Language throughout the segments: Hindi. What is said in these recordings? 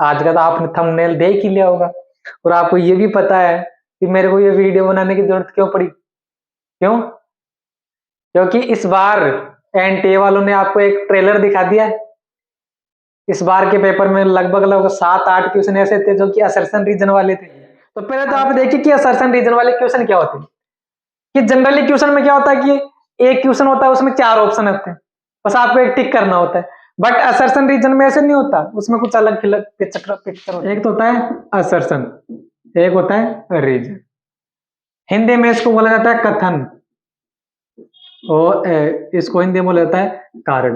आज का तो आपने थंबनेल देख ही लिया होगा और आपको ये भी पता है कि मेरे को ये वीडियो बनाने की जरूरत क्यों पड़ी। क्यों? क्योंकि इस बार एनटीए वालों ने आपको एक ट्रेलर दिखा दिया है। इस बार के पेपर में लगभग लगभग 7-8 क्वेश्चन ऐसे थे जो कि असर्शन रीजन वाले थे। तो पहले तो आप देखिए कि असर्शन रीजन वाले क्वेश्चन क्या होते हैं। कि जनरली क्वेश्चन में क्या होता है कि एक क्वेश्चन होता है, उसमें 4 ऑप्शन होते हैं, बस आपको एक टिक करना होता है। बट असर्शन रीजन में ऐसे नहीं होता, उसमें कुछ अलग पिक्चर होता है। एक तो होता है असर्शन, एक होता है रीजन। हिंदी में इसको बोला जाता है कथन और इसको हिंदी में बोला जाता है कारण।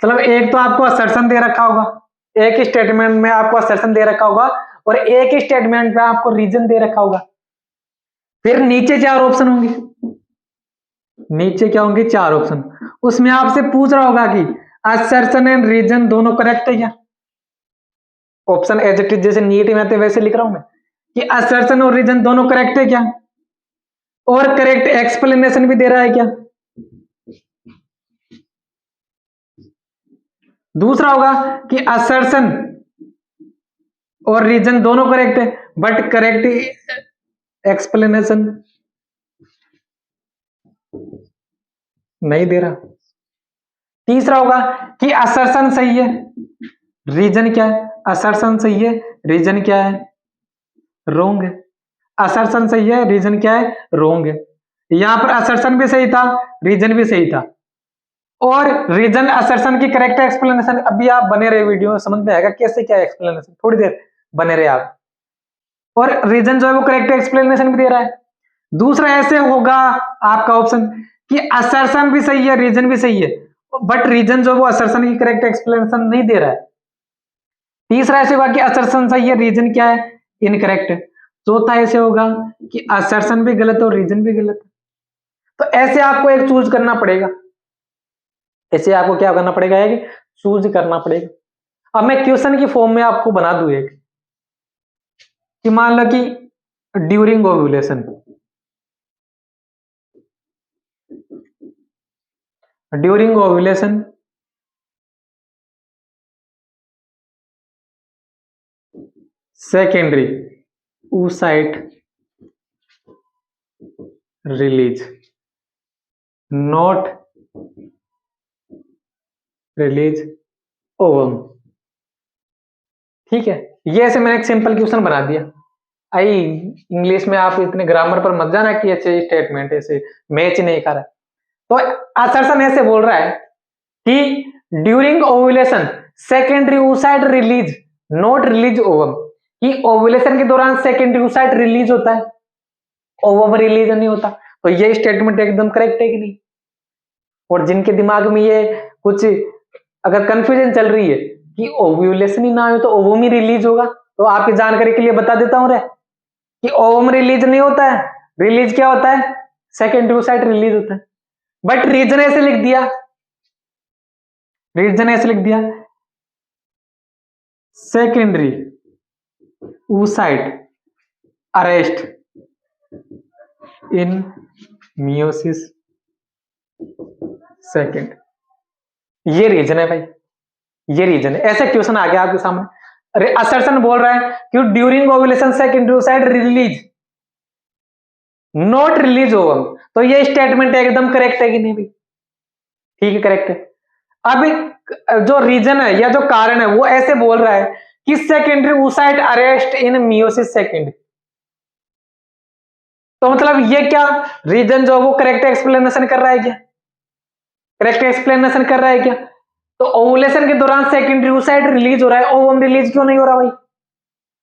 मतलब एक तो आपको असर्शन दे रखा होगा, एक स्टेटमेंट में आपको असर्शन दे रखा होगा और एक स्टेटमेंट में आपको रीजन दे रखा होगा। फिर नीचे 4 ऑप्शन होंगे, नीचे क्या होंगे 4 ऑप्शन। उसमें आपसे पूछ रहा होगा कि असर्शन एंड रीजन दोनों करेक्ट है क्या। ऑप्शन एज इट इज जैसे नीट में आते वैसे लिख रहा हूं मैं कि असर्शन और रीजन दोनों करेक्ट है क्या, और करेक्ट एक्सप्लेनेशन भी दे रहा है क्या। दूसरा होगा कि असर्शन और रीजन दोनों करेक्ट है बट करेक्ट एक्सप्लेनेशन नहीं दे रहा। तीसरा होगा कि असर्शन सही है, रीजन क्या है, असर्शन सही है, रीजन क्या है, रोंग है। असर्शन सही है, रीजन क्या है, रोंग है। यहां पर असर्शन भी सही था, रीजन भी सही था, और रीजन असर्शन की करेक्ट एक्सप्लेनेशन। अभी आप बने रहे वीडियो में, समझ में आएगा कैसे क्या एक्सप्लेनेशन, थोड़ी देर बने रहे आप। और रीजन जो है वो करेक्ट एक्सप्लेनेशन भी दे रहा है। दूसरा ऐसे होगा आपका ऑप्शन कि असर्शन भी सही है, रीजन भी सही है, बट रीजन जो वो असर्शन की करेक्ट एक्सप्लेनेशन नहीं दे रहा है। तीसरा ऐसे होगा कि असर्शन सही है, रीजन क्या है, इनकरेक्ट है। चौथा ऐसे होगा कि असर्शन भी गलत है और रीजन भी गलत है। तो ऐसे आपको एक चूज करना पड़ेगा, ऐसे आपको क्या करना पड़ेगा, एक चूज करना पड़ेगा। अब मैं क्वेश्चन की फॉर्म में आपको बना दूं एक, कि मान लो कि during ovulation, during ovulation secondary oocyte release, not release ovum. ठीक है, ये ऐसे मैंने एक सिंपल क्वेश्चन बना दिया। आई इंग्लिश में आप इतने ग्रामर पर मत जाना कि ऐसे स्टेटमेंट ऐसे मैच नहीं कर रहा। तो असर्शन ऐसे बोल रहा है कि during ovulation secondary oocyte release not release ovum, कि ओव्यूलेशन के दौरान सेकेंडरी oocyte रिलीज होता है, ओवम रिलीज नहीं होता। तो ये स्टेटमेंट एकदम करेक्ट है कि नहीं। और जिनके दिमाग में ये कुछ अगर कंफ्यूजन चल रही है कि ओव्यूलेशन ही ना हो तो ओवम ही रिलीज होगा, तो आपकी जानकारी के लिए बता देता हूं रे कि ओवम रिलीज नहीं होता है। रिलीज क्या होता है, सेकेंडरी oocyte रिलीज होता है। बट रीजन ऐसे लिख दिया, रीजन ऐसे लिख दिया सेकेंडरी oocyte अरेस्ट इन मियोसिस सेकेंड। ये रीजन है भाई, ये रीजन है। ऐसे क्वेश्चन आ गया आपके सामने। अरे असर्शन बोल रहा है कि during ovulation secondary oocyte release not release ovum, तो ये स्टेटमेंट एकदम करेक्ट है कि नहीं भाई। ठीक है, करेक्ट है। अब जो रीजन है या जो कारण है वो ऐसे बोल रहा है कि सेकेंडरी oocyte अरेस्ट इन मियोसिस सेकेंड। तो मतलब ये क्या, रीजन जो वो करेक्ट एक्सप्लेनेशन कर रहा है क्या, करेक्ट एक्सप्लेनेशन कर रहा है क्या। तो ओवुलेशन के दौरान सेकेंडरी oocyte रिलीज हो रहा है, ओवम रिलीज क्यों नहीं हो रहा भाई,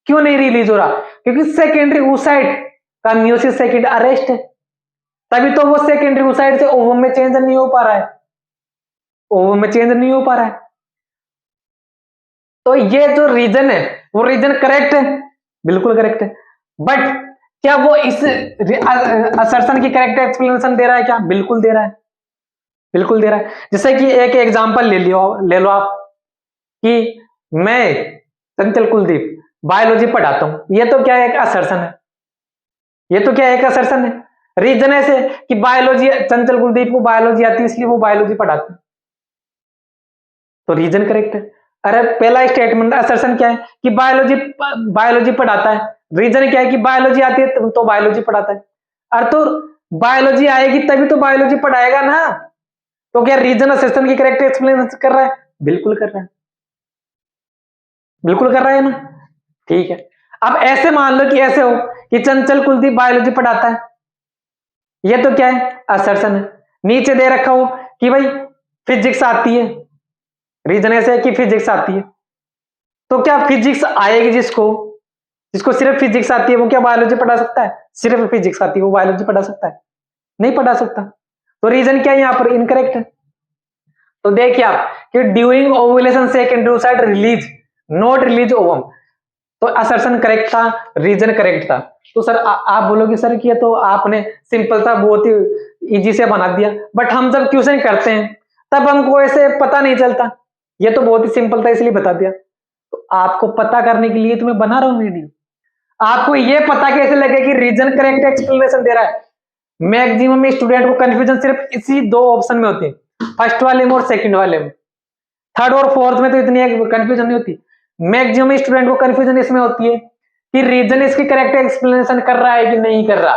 क्यों नहीं रिलीज हो रहा, क्योंकि सेकेंडरी oocyte का मियोसिस सेकेंड अरेस्ट है, तभी तो वो सेकेंडरी oocyte से ओवम में चेंज नहीं हो पा रहा है, ओवम में चेंज नहीं हो पा रहा है। तो ये जो रीजन है वो रीजन करेक्ट है, बिल्कुल करेक्ट है। बट क्या वो इस असर्शन की करेक्ट एक्सप्लेनेशन दे रहा है क्या, बिल्कुल दे रहा है, बिल्कुल दे रहा है। जैसे कि एक एग्जांपल ले लो आप कि मैं चंचल कुलदीप बायोलॉजी पढ़ाता हूं, ये तो क्या है, एक असर्शन है, ये तो क्या है, एक असर्शन है। रीजन ऐसे कि बायोलॉजी, चंचल कुलदीप को बायोलॉजी आती है इसलिए वो बायोलॉजी पढ़ाते हैं, तो रीजन करेक्ट है। अरे पहला स्टेटमेंट असर्शन क्या है कि बायोलॉजी पढ़ाता है, रीजन क्या है कि बायोलॉजी आती है तो बायोलॉजी पढ़ाता है। अरे तो बायोलॉजी आएगी तभी तो बायोलॉजी पढ़ाएगा ना। तो क्या रीजन असर्शन की करेक्ट एक्सप्लेन कर रहा है? बिल्कुल कर रहा है, बिल्कुल कर रहा है ना। ठीक है, अब ऐसे मान लो कि ऐसे हो कि चंचल कुलदीप बायोलॉजी पढ़ाता है, ये तो क्या है? असर्शन है। नीचे दे रखा हो कि भाई फिजिक्स आती है, रीजन ऐसे है कि फिजिक्स आती है। तो क्या फिजिक्स आएगी जिसको जिसको सिर्फ फिजिक्स आती है वो क्या बायोलॉजी पढ़ा सकता है? सिर्फ फिजिक्स आती है वो बायोलॉजी पढ़ा सकता है? नहीं पढ़ा सकता। तो रीजन क्या है यहां पर? इनकरेक्ट है। तो देखिए आप कि during ovulation secondary oocyte release not release ovum, तो असर्शन करेक्ट था, रीजन करेक्ट था। तो सर आप बोलोगे सर कि तो आपने सिंपल सा बहुत ही इजी से बना दिया, बट हम जब क्वेश्चन करते हैं तब हमको ऐसे पता नहीं चलता। ये तो बहुत ही सिंपल था इसलिए बता दिया। तो आपको पता करने के लिए तो मैं बना रहा हूं वीडियो। आपको ये पता कैसे लगे कि रीजन करेक्ट एक्सप्लेनेशन दे रहा है? मैक्सिमम स्टूडेंट को कंफ्यूजन सिर्फ इसी दो ऑप्शन में होती है, फर्स्ट वाले में और सेकंड वाले में। थर्ड और फोर्थ में तो इतनी कंफ्यूजन नहीं होती। मैक्सिमम स्टूडेंट को कंफ्यूजन इसमें होती है कि रीजन इसकी करेक्ट एक्सप्लेनेशन कर रहा है कि नहीं कर रहा।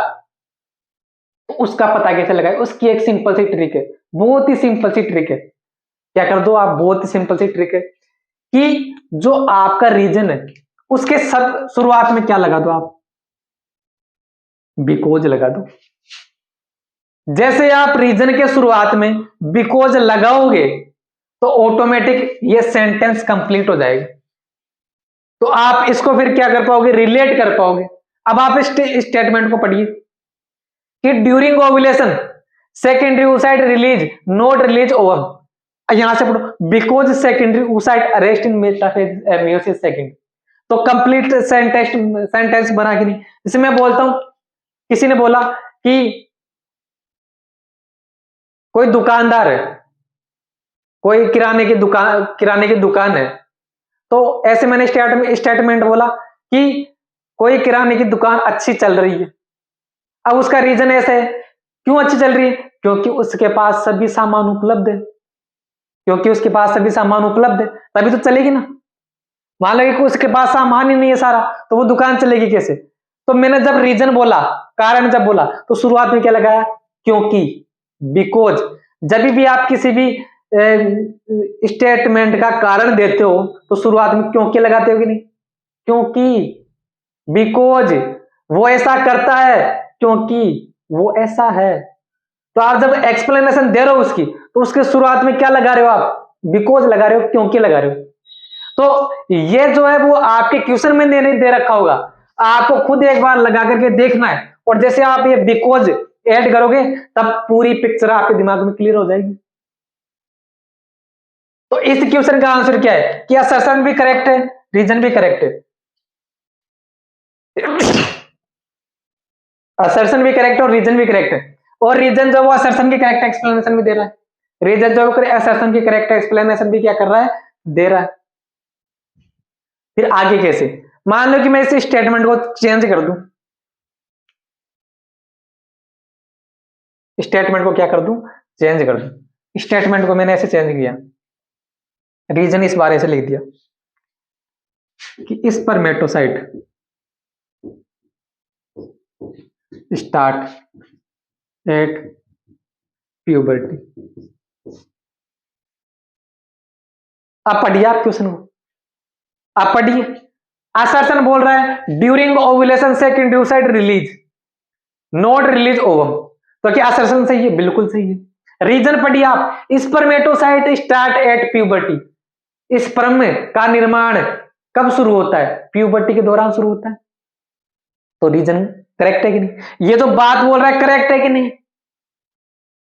तो उसका पता कैसे लगाए? उसकी एक सिंपल सी ट्रिक है, बहुत ही सिंपल सी ट्रिक है। क्या कर दो आप? बहुत ही सिंपल सी ट्रिक है कि जो आपका रीजन है उसके सब शुरुआत में क्या लगा दो आप? बिकॉज लगा दो। जैसे आप रीजन के शुरुआत में बिकॉज लगाओगे तो ऑटोमेटिक ये सेंटेंस कंप्लीट हो जाएगा। तो आप इसको फिर क्या कर पाओगे? रिलेट कर पाओगे। अब आप इस स्टेटमेंट को पढ़िए कि during ovulation secondary oocyte release not release ovum. यहां से पढ़ो because secondary oocyte arrest in metaphase second. तो कंप्लीट सेंटेंस बना कि नहीं? जैसे मैं बोलता हूं, किसी ने बोला कि कोई दुकानदार है, कोई किराने की दुकान है। तो ऐसे मैंने स्टेटमेंट बोला कि कोई किराने की दुकान अच्छी चल रही है। अब उसका रीजन ऐसे है, क्यों अच्छी चल रही है? क्योंकि उसके पास सभी सामान उपलब्ध है। क्योंकि उसके पास सभी सामान उपलब्ध है तभी तो चलेगी ना। मान लो कि उसके पास सामान ही नहीं है सारा, तो वो दुकान चलेगी कैसे? तो मैंने जब रीजन बोला, कारण जब बोला, तो शुरुआत में क्या लगाया? क्योंकि, बिकॉज। जब भी आप किसी भी स्टेटमेंट का कारण देते हो तो शुरुआत में क्योंकि लगाते हो कि नहीं? क्योंकि, बिकॉज वो ऐसा करता है, क्योंकि वो ऐसा है। तो आप जब एक्सप्लेनेशन दे रहे हो उसकी, तो उसके शुरुआत में क्या लगा रहे हो आप? बिकॉज लगा रहे हो, क्योंकि लगा रहे हो। तो ये जो है वो आपके क्वेश्चन में नहीं दे रखा होगा, आपको खुद एक बार लगा करके देखना है। और जैसे आप ये बिकॉज ऐड करोगे तब पूरी पिक्चर आपके दिमाग में क्लियर हो जाएगी। तो इस क्वेश्चन का आंसर क्या है कि असर्शन भी करेक्ट है, रीजन भी करेक्ट है। असर्शन भी करेक्ट है और रीजन भी करेक्ट है। और रीजन जो वो असर्शन की करेक्ट एक्सप्लेनेशन भी दे रहा है, रीजन जो असर्शन की करेक्ट एक्सप्लेनेशन भी क्या कर रहा है? दे रहा है। फिर आगे कैसे? मान लो कि मैं इस स्टेटमेंट को चेंज कर दूं, स्टेटमेंट को क्या कर दूं? चेंज कर दूं। स्टेटमेंट को मैंने ऐसे चेंज किया, रीजन इस बार ऐसे लिख दिया कि स्पर्मेटोसाइट स्टार्ट एट प्यूबर्टी। आप पढ़िए आप क्वेश्चन को, आप पढ़िए। असर्शन बोल रहा है during ovulation secondary oocyte release not release ovum. तो क्या असर्शन सही है? बिल्कुल सही है। रीजन पढ़िए आप, spermatocyte start at puberty. Sperm का निर्माण कब शुरू होता है? प्यूबर्टी के दौरान शुरू होता है। तो रीजन करेक्ट है कि नहीं? ये तो बात बोल रहा है करेक्ट है कि नहीं?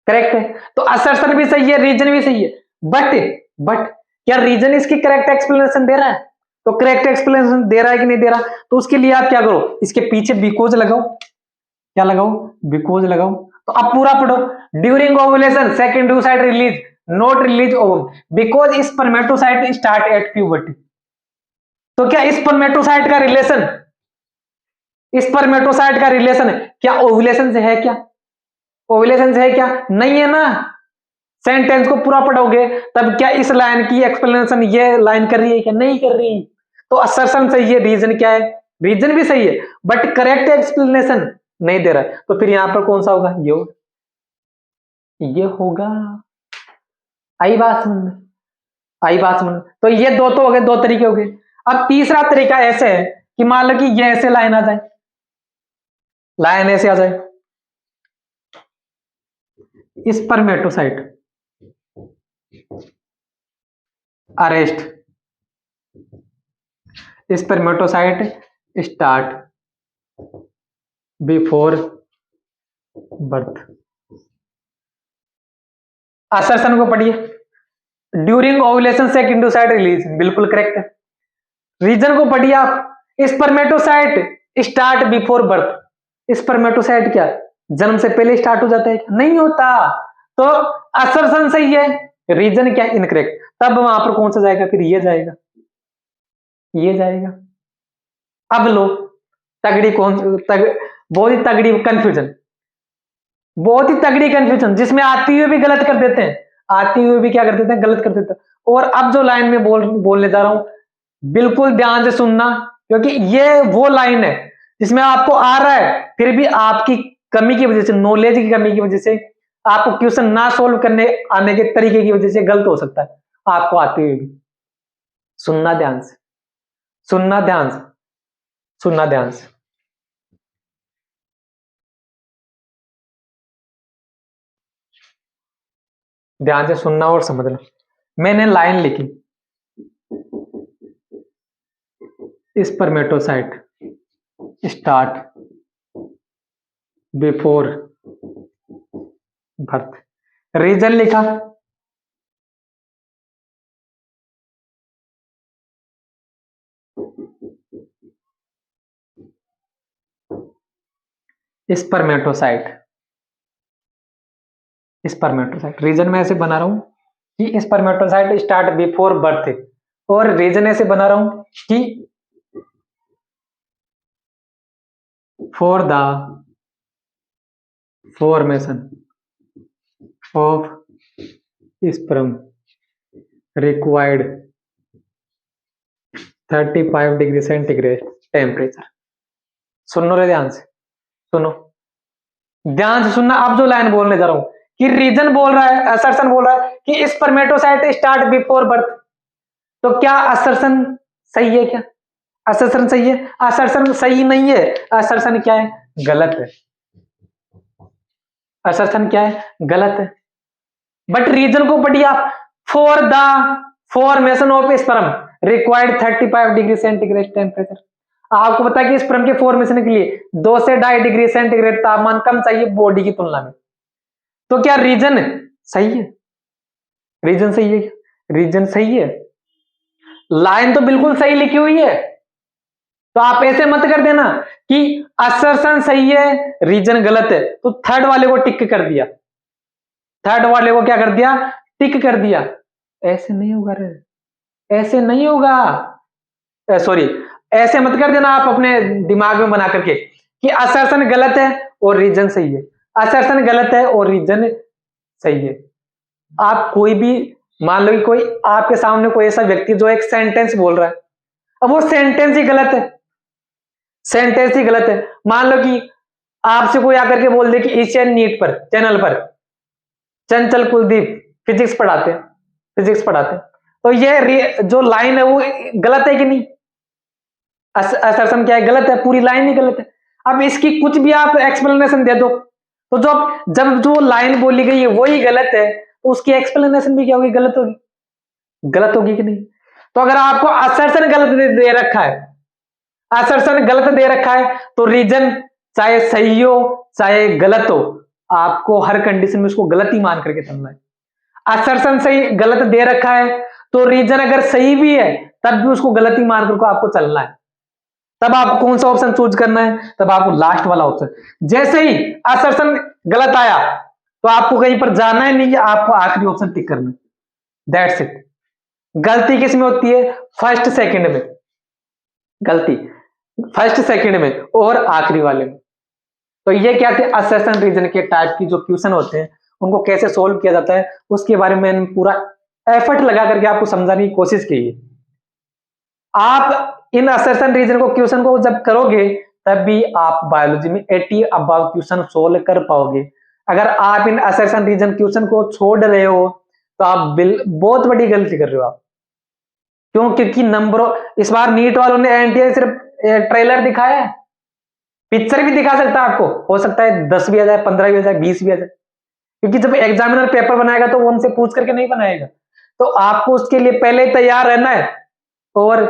करेक्ट है। तो असर्शन भी सही है, रीजन भी सही है। बट क्या रीजन इसकी करेक्ट एक्सप्लेनेशन दे रहा है? तो करेक्ट एक्सप्लेनेशन दे रहा है कि नहीं दे रहा? तो उसके लिए आप क्या करो, इसके पीछे बिकॉज लगाओ। क्या लगाओ? बिकॉज लगाओ। तो अब पूरा पढ़ो, during ovulation secondary oocyte release not release ovum because spermatocyte start at puberty. तो क्या स्पर्मेटोसाइट का रिलेशन, स्पर्मेटोसाइट का रिलेशन क्या ओव्यूलेशन से है? क्या ओव्यूलेशन से है? क्या नहीं है ना। सेंटेंस को पूरा पढ़ोगे तब क्या इस लाइन की एक्सप्लेनेशन ये लाइन कर रही है क्या? नहीं कर रही। तो असर्शन सही है, रीजन क्या है? रीजन भी सही है, बट करेक्ट एक्सप्लेनेशन नहीं दे रहा है। तो फिर यहां पर कौन सा होगा? ये होगा। आई बात समझ में? आई बात समझ में? तो ये दो तो हो गए, दो तरीके हो गए। अब तीसरा तरीका ऐसे है कि मान लो कि ये ऐसे लाइन आ जाए, लाइन ऐसे आ जाए, spermatocyte arrest, spermatocyte start before birth. Assertion को पढ़िए, ड्यूरिंग ओव्यूलेशन सेकेंडोसाइट रिलीज, बिल्कुल करेक्ट है। रीजन को पढ़िए आप, spermatocyte start before birth. Spermatocyte क्या जन्म से पहले स्टार्ट हो जाता है? नहीं होता। तो असर्शन सही है, रीजन क्या? इनकरेक्ट। तब वहां पर कौन सा जाएगा? फिर ये जाएगा, ये जाएगा। अब लो तगड़ी बहुत ही तगड़ी कंफ्यूजन, बहुत ही तगड़ी कंफ्यूजन, जिसमें आते हुए भी गलत कर देते हैं, आते हुए भी क्या कर देते हैं? गलत कर देते हैं। और अब जो लाइन में बोलने जा रहा हूं, बिल्कुल ध्यान से सुनना, क्योंकि ये वो लाइन है जिसमें आपको आ रहा है, फिर भी आपकी कमी की वजह से, नॉलेज की कमी की वजह से, आपको क्वेश्चन ना सोल्व करने आने के तरीके की वजह से गलत हो सकता है आपको आते हुए भी। सुनना ध्यान से, सुनना ध्यान से, सुनना ध्यान से। ध्यान से सुनना और समझना। मैंने लाइन लिखी, spermatocyte start before birth, reason लिखा, स्पर्मेटोसाइट, स्पर्मेटोसाइट। रीजन में ऐसे बना रहा हूं कि स्पर्मेटोसाइट स्टार्ट बिफोर बर्थ, और रीजन ऐसे बना रहा हूं कि for the formation of sperm required 35 degree centigrade temperature. सुनो रे ध्यान से, सुनो ध्यान से सुनना। अब जो लाइन बोलने जा रहा हूं कि रीजन बोल रहा है, असर्शन बोल रहा है कि स्पर्मेटोसाइट स्टार्ट बिफोर बर्थ, तो क्या असर्शन सही है? क्या असर्शन सही है? असर्शन सही नहीं है, असर्शन क्या है? गलत है। असर्शन क्या है? गलत है। बट रीजन को पढ़िए आप, for the formation of sperm required 35 degree centigrade temperature. आपको पता है कि स्पर्म के फॉर्मेशन के लिए 2 से 2.5 डिग्री सेंटीग्रेड तापमान कम चाहिए बॉडी की तुलना में। तो क्या रीजन सही है? रीजन सही है? रीजन सही है। लाइन तो बिल्कुल सही लिखी हुई है, तो आप ऐसे मत कर देना कि असर्शन सही है रीजन गलत है, तो थर्ड वाले को टिक कर दिया, थर्ड वाले को क्या कर दिया? टिक कर दिया। ऐसे नहीं होगा रे, ऐसे नहीं होगा। सॉरी, ऐसे मत कर देना आप अपने दिमाग में बना करके कि असर्शन गलत है और रीजन सही है, असर्शन गलत है और रीजन सही है। आप कोई भी मान लो कि कोई आपके सामने कोई ऐसा व्यक्ति जो एक सेंटेंस बोल रहा है, अब वो सेंटेंस ही गलत है, सेंटेंस ही गलत है। मान लो कि आपसे कोई आकर के बोल दे कि एशियन नीट पर चैनल पर चंचल कुलदीप फिजिक्स पढ़ाते हैं, फिजिक्स पढ़ाते हैं, तो ये जो लाइन है वो गलत है कि नहीं? असर्शन क्या है? गलत है, पूरी लाइन ही गलत है। अब इसकी कुछ भी आप एक्सप्लेनेशन दे दो, तो जब जो लाइन बोली गई है वही गलत है, तो उसकी एक्सप्लेनेशन भी क्या होगी? गलत होगी, गलत होगी कि नहीं? तो अगर आपको असर्शन गलत दे रखा है, असर्शन गलत दे रखा है, तो रीजन चाहे सही हो चाहे गलत हो, आपको हर कंडीशन में उसको गलत ही मान करके चलना है। असर्शन सही गलत दे रखा है, तो रीजन अगर सही भी है तब भी उसको गलत ही मान करके आपको चलना है। तब आपको कौन सा ऑप्शन चूज करना है? तब आपको लास्ट वाला ऑप्शन। जैसे ही असर्शन गलत आया तो आपको कहीं पर जाना ही नहीं है, आपको आखिरी ऑप्शन टिक करना है, दैट्स इट। गलती किस में होती है? फर्स्ट सेकंड में गलती, फर्स्ट सेकंड में और आखिरी वाले में। तो ये क्या थे असर्शन रीजन के टाइप की जो क्वेश्चन होते हैं, उनको कैसे सोल्व किया जाता है, उसके बारे में मैंने पूरा एफर्ट लगा करके आपको समझाने की कोशिश की है। आप इन असर्शन रीजन को क्वेश्चन को जब करोगे तब भी आप बायोलॉजी में 80 अबव क्वेश्चन सोल्व कर पाओगे। अगर आप इन असर्शन रीजन क्वेश्चन को छोड़ रहे हो तो आप बहुत बड़ी गलती कर रहे हो आप। क्यों? क्योंकि नंबर इस बार नीट वालों ने एनटीए सिर्फ ट्रेलर दिखाया है, पिक्चर भी दिखा सकता है आपको, हो सकता है 10 भी आ जाए, 15 भी आ जाए, 20 भी आ जाए, क्योंकि जब एग्जामिनर पेपर बनाएगा तो वो उनसे पूछ करके नहीं बनाएगा। तो आपको उसके लिए पहले ही तैयार रहना है। और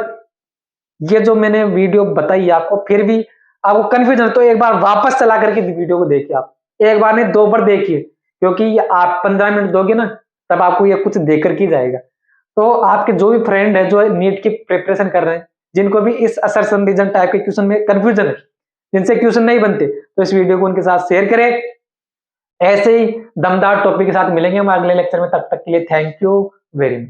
ये जो मैंने वीडियो बताई आपको, फिर भी आपको कंफ्यूजन, तो एक बार वापस चला करके वीडियो को देखिए। आप एक बार नहीं 2 बार देखिए, क्योंकि आप 15 मिनट दोगे ना तब आपको ये कुछ देकर के जाएगा। तो आपके जो भी फ्रेंड है जो नीट की प्रिपरेशन कर रहे हैं, जिनको भी इस असर्शन रीजन टाइप के क्वेश्चन में कंफ्यूजन है, जिनसे क्वेश्चन नहीं बनते, तो इस वीडियो को उनके साथ शेयर करें। ऐसे ही दमदार टॉपिक के साथ मिलेंगे हम अगले लेक्चर में, तब तक के लिए थैंक यू वेरी मच।